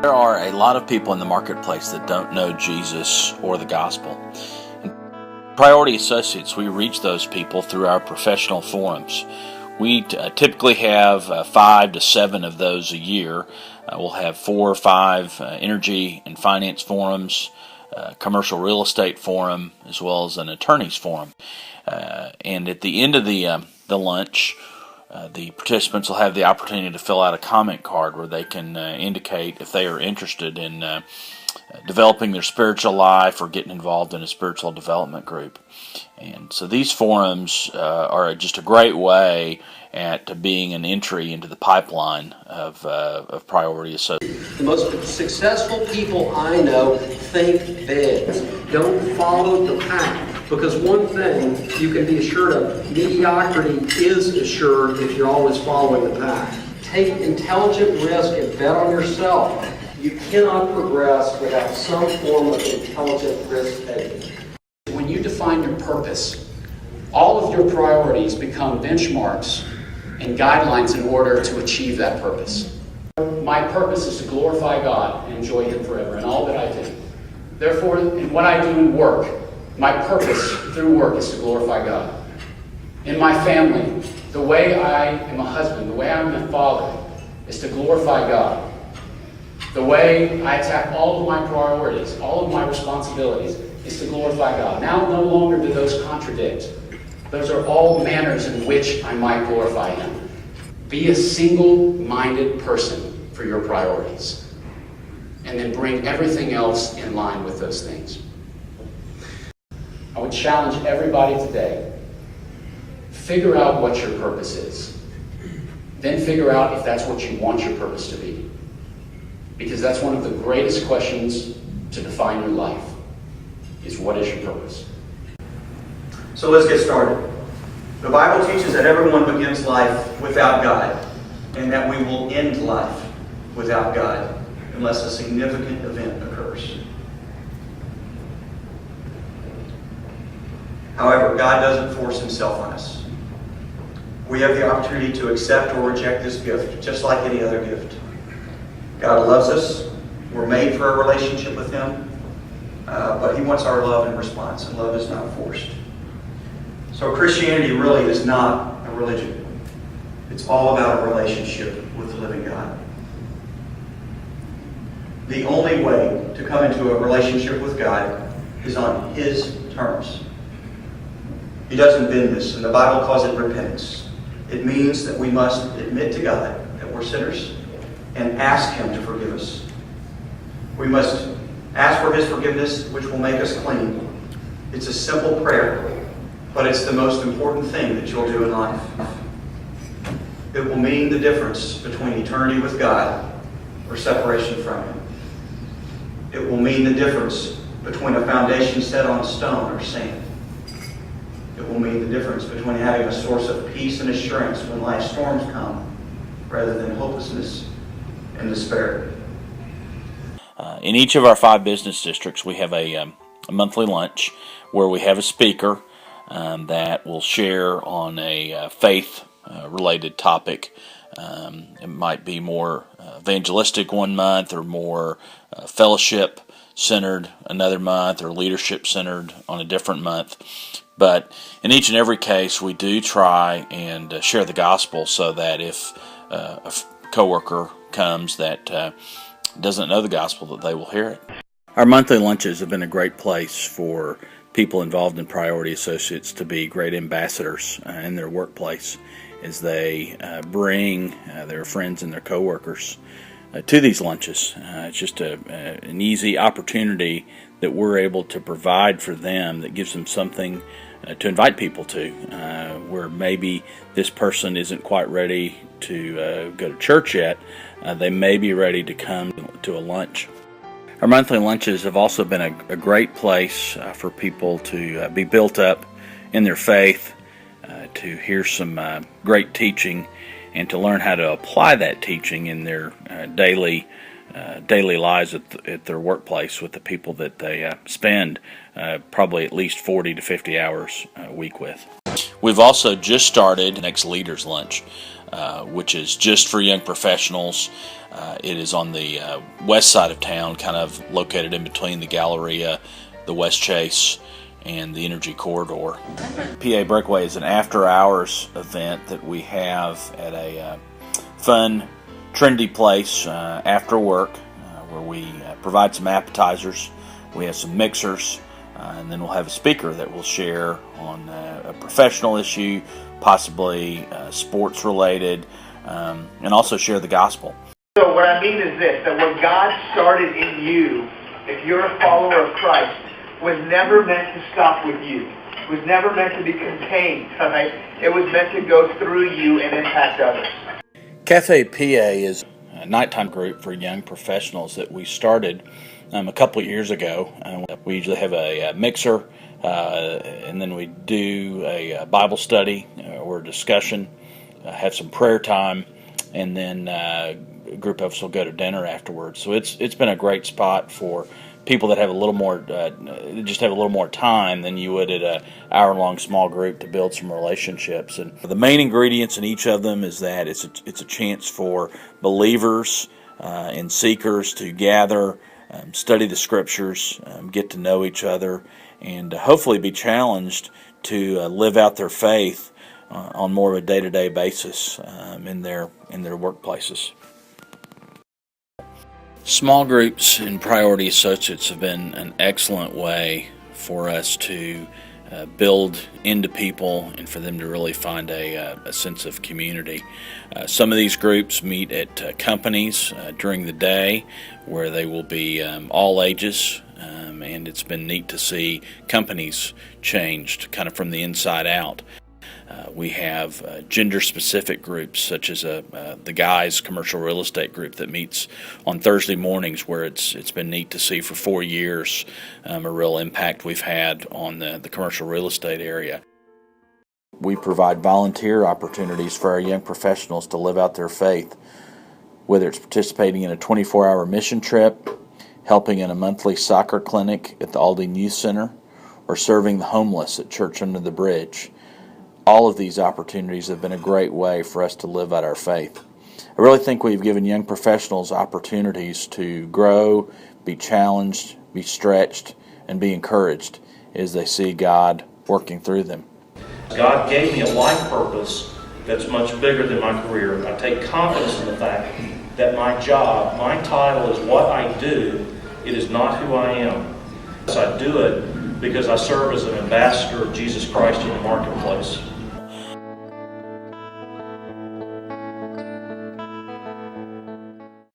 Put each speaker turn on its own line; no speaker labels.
There are a lot of people in the marketplace that don't know Jesus or the gospel. In Priority Associates, we reach those people through our professional forums. We typically have 5 to 7 of those a year. We'll have 4 or 5 energy and finance forums, commercial real estate forum, as well as an attorney's forum. And at the end of the lunch, the participants will have the opportunity to fill out a comment card where they can indicate if they are interested in developing their spiritual life or getting involved in a spiritual development group. And so these forums are just a great way at being an entry into the pipeline of Priority Associates.
The most successful people I know think big. Don't follow the pack. Because one thing you can be assured of, mediocrity is assured if you're always following the pack. Take intelligent risk and bet on yourself. You cannot progress without some form of intelligent risk taking.
When you define your purpose, all of your priorities become benchmarks and guidelines in order to achieve that purpose. My purpose is to glorify God and enjoy Him forever in all that I do. Therefore, in what I do in work, my purpose through work is to glorify God. In my family, the way I am a husband, the way I'm a father, is to glorify God. The way I attack all of my priorities, all of my responsibilities, is to glorify God. Now no longer do those contradict. Those are all manners in which I might glorify Him. Be a single-minded person for your priorities, and then bring everything else in line with those things. I would challenge everybody today, figure out what your purpose is. Then figure out if that's what you want your purpose to be. Because that's one of the greatest questions to define your life, is what is your purpose?
So let's get started. The Bible teaches that everyone begins life without God, and that we will end life without God unless a significant event occurs. However, God doesn't force Himself on us. We have the opportunity to accept or reject this gift, just like any other gift. God loves us. We're made for a relationship with Him, but He wants our love and response, and love is not forced. So Christianity really is not a religion. It's all about a relationship with the living God. The only way to come into a relationship with God is on His terms. He doesn't bend this, and the Bible calls it repentance. It means that we must admit to God that we're sinners and ask Him to forgive us. We must ask for His forgiveness, which will make us clean. It's a simple prayer, but it's the most important thing that you'll do in life. It will mean the difference between eternity with God or separation from Him. It will mean the difference between a foundation set on stone or sand. It will mean the difference between having a source of peace and assurance when life's storms come, rather than hopelessness and despair.
In each of our 5 business districts, we have a monthly lunch where we have a speaker that will share on a faith-related topic. It might be more evangelistic one month, or more fellowship-centered another month, or leadership-centered on a different month. But in each and every case, we do try and share the gospel, so that if a coworker comes that doesn't know the gospel, that they will hear it. Our monthly lunches have been a great place for people involved in Priority Associates to be great ambassadors in their workplace, as they bring their friends and their coworkers to these lunches. It's just an easy opportunity that we're able to provide for them that gives them something to invite people to, where maybe this person isn't quite ready to go to church yet. They may be ready to come to a lunch. Our monthly lunches have also been a great place for people to be built up in their faith, to hear some great teaching, and to learn how to apply that teaching in their daily lives at their workplace with the people that they spend probably at least 40 to 50 hours a week with. We've also just started Next Leaders Lunch. which is just for young professionals. It is on the west side of town, kind of located in between the Galleria, the West Chase, and the Energy Corridor. PA Breakaway is an after-hours event that we have at a fun, trendy place after work, where we provide some appetizers. We have some mixers, and then we'll have a speaker that will share on a professional issue, possibly sports related, and also share the gospel.
So what I mean is this, that what God started in you, if you're a follower of Christ, was never meant to stop with you. It was never meant to be contained, right? It was meant to go through you and impact others.
Cafe PA is a nighttime group for young professionals that we started a couple of years ago. We usually have a mixer, and then we do a Bible study or discussion, have some prayer time, and then a group of us will go to dinner afterwards. So it's been a great spot for people that have a little more, just have a little more time than you would at an hour-long small group to build some relationships. And the main ingredients in each of them is that it's a chance for believers and seekers to gather, study the Scriptures, get to know each other, and hopefully be challenged to live out their faith on more of a day-to-day basis in their workplaces. Small groups and Priority Associates have been an excellent way for us to build into people and for them to really find a sense of community. Some of these groups meet at companies during the day where they will be all ages, and it's been neat to see companies changed kind of from the inside out. We have gender-specific groups, such as the Guys Commercial Real Estate Group that meets on Thursday mornings, where it's been neat to see for 4 years a real impact we've had on the commercial real estate area. We provide volunteer opportunities for our young professionals to live out their faith, whether it's participating in a 24-hour mission trip, helping in a monthly soccer clinic at the Aldine Youth Center, or serving the homeless at Church Under the Bridge. All of these opportunities have been a great way for us to live out our faith. I really think we've given young professionals opportunities to grow, be challenged, be stretched, and be encouraged as they see God working through them.
God gave me a life purpose that's much bigger than my career. I take confidence in the fact that my job, my title is what I do. It is not who I am. I do it because I serve as an ambassador of Jesus Christ in the marketplace.